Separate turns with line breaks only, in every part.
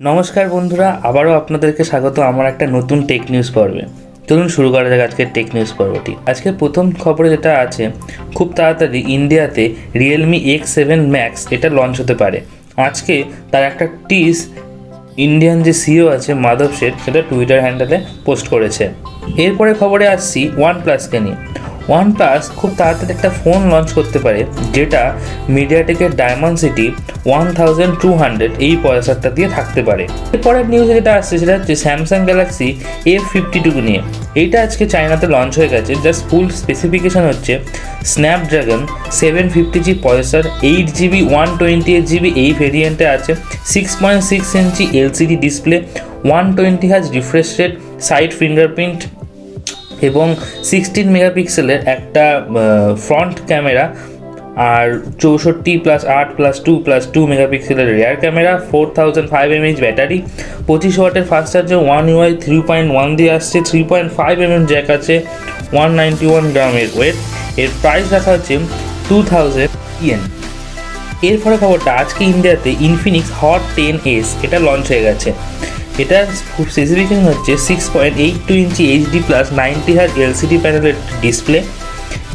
নমস্কার বন্ধুরা, আবারও আপনাদেরকে স্বাগত আমার একটা নতুন টেক নিউজ পর্বে। চলুন শুরু করা যাক আজকের টেক নিউজ পর্বটি। আজকের প্রথম খবরে যেটা আছে, খুব তাড়াতাড়ি ইন্ডিয়াতে Realme X7 Max এটা লঞ্চ হতে পারে। আজকে তার একটা টিজ ইন্ডিয়ান যে সিইও আছে মাধব শেঠ, সেটা টুইটার হ্যান্ডেলে পোস্ট করেছে। এরপরে খবরে আসছি ওয়ানপ্লাসকে নিয়ে। ওয়ানপ্লাস খুব তাড়াতাড়ি একটা ফোন লঞ্চ করতে পারে, যেটা মিডিয়াটেকের ডায়মন্ডসিটি 1200 এই প্রসেসরটা দিয়ে থাকতে পারে। এরপরের নিউজে যেটা আসছে সেটা হচ্ছে স্যামসাং গ্যালাক্সি F52 নিয়ে। এইটা আজকে চায়নাতে লঞ্চ হয়ে গেছে। জাস্ট ফুল স্পেসিফিকেশান হচ্ছে Snapdragon 750G processor, 8GB 128GB এই ভেরিয়েন্টে আছে, 6.6 ইঞ্চি LCD display, 120Hz refresh rate, side fingerprint এবং 16 মেগাপিক্সেলের একটা ফ্রন্ট ক্যামেরা, আর 64+8+2+2 মেগাপিক্সেলের রেয়ার ক্যামেরা, 4005 mAh ব্যাটারি, 25 ওয়াটের ফাস্ট চার্জার, One UI 3.1 দিয়ে আসছে, 3.5 mm জ্যাক আছে, 191 গ্রামের ওয়েট। এর প্রাইস রাখা হচ্ছে 2000 ইয়েন। এরপরে খবরটা, আজকে ইন্ডিয়াতে ইনফিনিক্স হট 10S এটা লঞ্চ হয়ে গেছে। এটার স্পেসিফিকেশন হচ্ছে 6.82 ইঞ্চি HD প্লাস 90Hz LCD প্যানেলের ডিসপ্লে,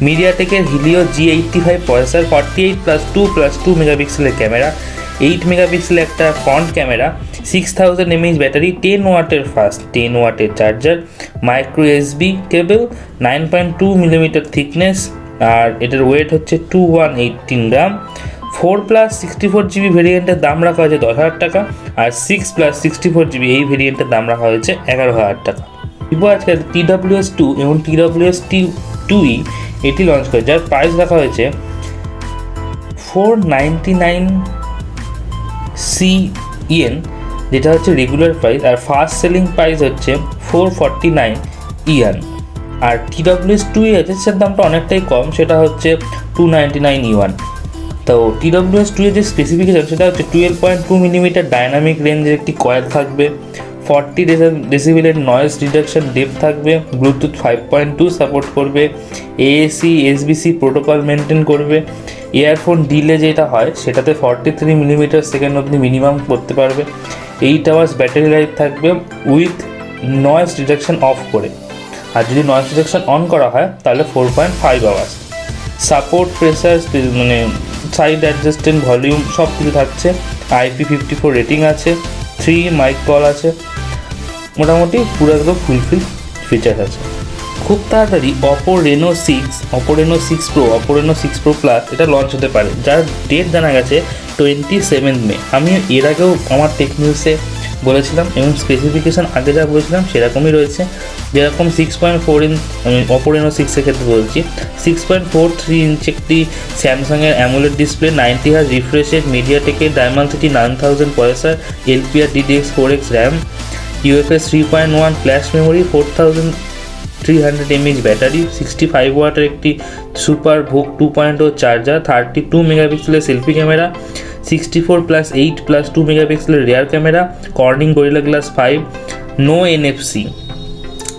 মিডিয়াটেকের হিলিও G85 প্রসেসর, 48+2+2 মেগাপিক্সেলের ক্যামেরা, 8 মেগাপিক্সেলের একটা ফ্রন্ট ক্যামেরা, 6000 mAh ব্যাটারি, 10 ওয়াটের ফাস্ট 10 ওয়াটের চার্জার, মাইক্রো USB কেবল, 9.2 মিলিমিটার থিকনেস, আর এটার ওয়েট হচ্ছে 2118 গ্রাম। 4+64GB ভেরিয়েন্টের দাম রাখা হয়েছে 10,000 টাকা, আর 6+64GB এই ভেরিয়েন্টের দাম রাখা হয়েছে 11,000 টাকা। ভিভো আজকে TWS 2 এবং TWS 2E এটি লঞ্চ করে, যার প্রাইস রাখা হয়েছে 499 ইয়েন, যেটা হচ্ছে রেগুলার প্রাইস, আর ফার্স্ট সেলিং প্রাইস হচ্ছে 449 ইয়েন। আর TWS 2E আছে, সেটার দামটা অনেকটাই কম, সেটা হচ্ছে 299 ইউয়ান। তো TWS 2 এর যে স্পেসিফিকেশন সেটা হচ্ছে 12.2 মিলিমিটার ডাইনামিক রেঞ্জের একটি কয়েল থাকবে, 40 ডেসিবেলের নয়েজ রিডাকশন ডেপথ থাকবে, ব্লুটুথ 5.2 সাপোর্ট করবে, AAC SBC প্রোটোকল মেনটেন করবে, ইয়ারফোন ডিলে যেটা হয় সেটাতে 43 মিলিমিটার সেকেন্ড অবধি মিনিমাম করতে পারবে, 8 আওয়ার্স ব্যাটারি লাইফ থাকবে উইথ নয়েজ রিডাকশন অফ করে, আর যদি নয়েজ রিডাকশন অন করা হয় তাহলে 4.5 আওয়ার্স। সাপোর্ট প্রেসার মানে সাইড অ্যাডজাস্টেন্ট ভলিউম সব কিছু থাকছে, IP54 রেটিং আছে, 3 মাইক কল আছে, মোটামুটি পুরো একদম ফুলফিল ফিচার্স আছে। খুব তাড়াতাড়ি OPPO RENO 6, OPPO RENO 6 Pro, OPPO RENO 6 Pro Plus এটা লঞ্চ হতে পারে, যার ডেট জানা গেছে 27 মে। আমি এর আগেও আমার টেক নিউজে বলেছিলাম এবং স্পেসিফিকেশান আগে যা বলেছিলাম সেরকমই রয়েছে। যেরকম 6.4 ইঞ্চ, আমি OPPO RENO 6 এর ক্ষেত্রে বলছি, 6.43 ইঞ্চ একটি স্যামসাংয়ের AMOLED display, 90Hz refresh rate, মিডিয়াটেকের Dimensity 9000 processor, LPR DDR4X RAM, UFS 3.1 flash memory, 4300 mAh battery, 65 ওয়াটের একটি সুপার ভোগ 2.0 চার্জার, 32 মেগাপিক্সেলের সেলফি ক্যামেরা, 64+8+2 মেগাপিক্সেলের rear camera, Corning Gorilla glass 5, no NFC,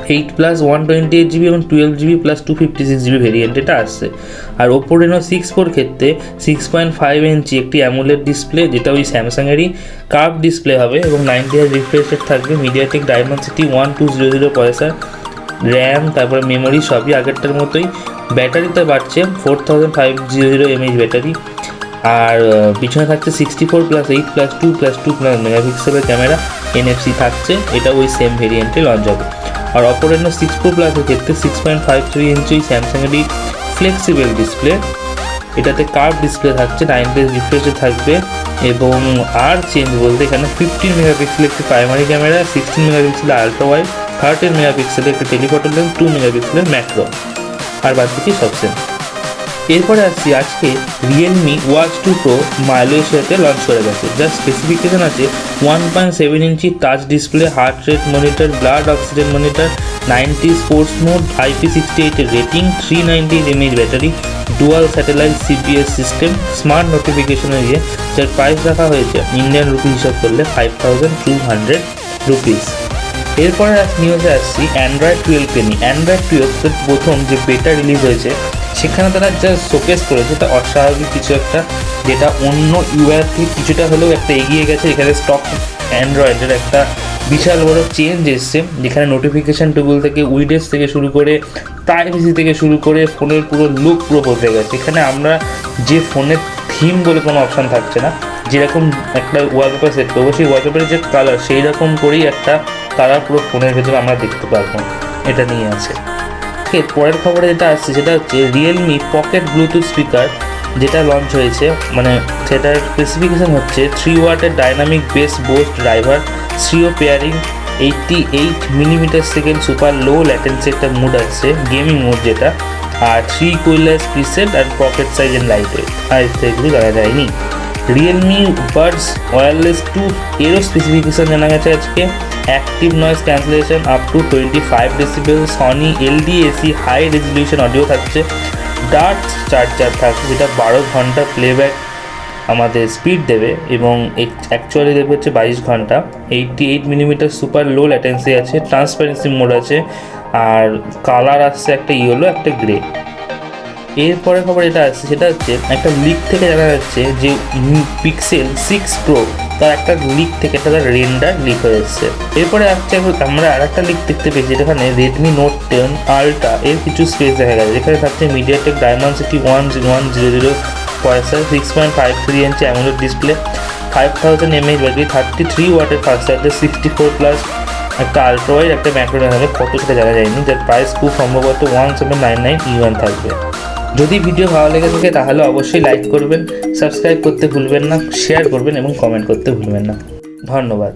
8+128GB এবং 12GB + 256GB ভেরিয়েন্ট এটা আসছে। আর OPPO RENO 6 Proর ক্ষেত্রে 6.5 ইঞ্চি একটি অ্যামোলেড ডিসপ্লে, যেটা ওই স্যামসাংয়েরই কার্ভ ডিসপ্লে হবে, এবং 90Hz রিফ্রেশ রেট থাকবে, মিডিয়াটেক ডায়মন্ডসিটি 1200 প্রসেসর, র্যাম, তারপরে মেমোরি সবই আগেরটার মতোই। ব্যাটারিতে বাড়ছে 4500 mAh ব্যাটারি, আর পিছনে থাকছে 64+8+2+2 মেগাপিক্সেলের ক্যামেরা, NFC থাকছে, এটা ওই সেম ভেরিয়েন্টে লঞ্চ হবে। আর OPPO RENO 6 Pro Plus এর ক্ষেত্রে 6.53 ইঞ্চি স্যামসাংয়েরই ফ্লেক্সিবল ডিসপ্লে, এটাতে কার্ভ ডিসপ্লে থাকছে, 9Hz রিফ্রেশ থাকবে, এবং আর চেঞ্জ বলতে এখানে 15 মেগাপিক্সেলের একটি প্রাইমারি ক্যামেরা, 16 মেগাপিক্সেলের আলট্রা ওয়াইড, 13 মেগাপিক্সেলের একটি টেলিফটো লেন্স, 2 মেগাপিক্সেলের ম্যাক্রো, আর বাদ বাকি সব সেম। এরপরে আসছি, আজকে Realme Watch 2 Pro মালয়েশিয়াতে লঞ্চ করে গেছে, যার স্পেসিফিকেশন আছে 1.7 inch touch display, heart rate monitor, blood oxygen monitor, 90 sports mode, IP68 এর rating, 390 mAh battery, dual satellite CPS system, smart নোটিফিকেশনের যার প্রাইস রাখা হয়েছে ইন্ডিয়ান রুপি হিসাব করলে 5200 রুপিস। এরপরে নিউজে আসছি অ্যান্ড্রয়েড 12 নিয়ে। অ্যান্ড্রয়েড 12 প্রথম যে বেটা রিলিজ হয়েছে সেখানে তারা যা শোকেস করেছে তা অস্বাভাবিক কিছু একটা, যেটা অন্য ইউআর থেকে কিছুটা হলেও একটা এগিয়ে গেছে। এখানে স্টক অ্যান্ড্রয়েডের একটা বিশাল বড় চেঞ্জ এসছে, যেখানে নোটিফিকেশান টেবিল থেকে উইডেস থেকে শুরু করে প্রাইভেসি থেকে শুরু করে ফোনের পুরো লুক পুরো বদলে গেছে। এখানে আমরা যে ফোনের থিম বলে কোনো অপশান থাকছে না, যেরকম একটা ওয়ালপেপার সেট করবো সেই ওয়ালপেপারের যে কালার সেই রকম করেই একটা কালার পুরো ফোনের ভেতরে আমরা দেখতে পারবো, এটা নিয়ে আছে। ঠিক পরের খবরে যেটা আসছে সেটা হচ্ছে রিয়েলমি পকেট ব্লুটুথ স্পিকার যেটা লঞ্চ হয়েছে, মানে সেটার স্পেসিফিকেশান হচ্ছে 3 ওয়াটের dynamic bass boost driver, stereo pairing, 88mm super low latency একটা মুড আছে, গেমিং মুড যেটা, আর 3 কোইলেস প্রিসেট আর pocket size and light weight, আর এগুলো জানা যায়নি। রিয়েলমি বাডস ওয়্যারলেস 2 এরও স্পেসিফিকেশান জানা গেছে আজকে। Active noise cancellation up to 25 decibel, Sony LDAC high resolution audio থাকছে, ডার্ট চার্জার থাকছে যেটা 12 ঘন্টা প্লেব্যাক আমাদের স্পিড দেবে এবং অ্যাকচুয়ালি দেবে হচ্ছে 22 ঘন্টা। 88mm সুপার লো ল্যাটেন্সি আছে, ট্রান্সপারেন্সি মোড আছে, আর কালার আসছে একটা ইয়েলো একটা গ্রে। এরপরে খবর এটা আসছে সেটা হচ্ছে একটা লিক থেকে জানা যাচ্ছে যে পিক্সেল 6 প্রো তার একটা লিক থেকে একটা তার রেন্ডার লিক হয়ে এসছে। এরপরে আসছে আমরা আর একটা লিক দেখতে পেয়েছি যেখানে রেডমি নোট 10 আলট্রা এর কিছু স্পেস দেখা গেছে, যেখানে থাকছে মিডিয়াটেক ডায়মন্ডসিটি 10100 প্রসেসর, 6.53 ইঞ্চি অ্যামোলেড ডিসপ্লে, 5000 mAh ব্যাটারি, 33 ওয়াটের ফাস্ট চার্জার, 64+ একটা আলট্রাওয়াইড একটা ম্যাক্রো হবে, কত সেটা জানা যায়নি, যার প্রাইস খুব সম্ভবত 1799 থাকবে। যদি ভিডিও ভালো লেগে থাকে তাহলে অবশ্যই লাইক করবেন, সাবস্ক্রাইব করতে ভুলবেন না, শেয়ার করবেন এবং কমেন্ট করতে ভুলবেন না। ধন্যবাদ।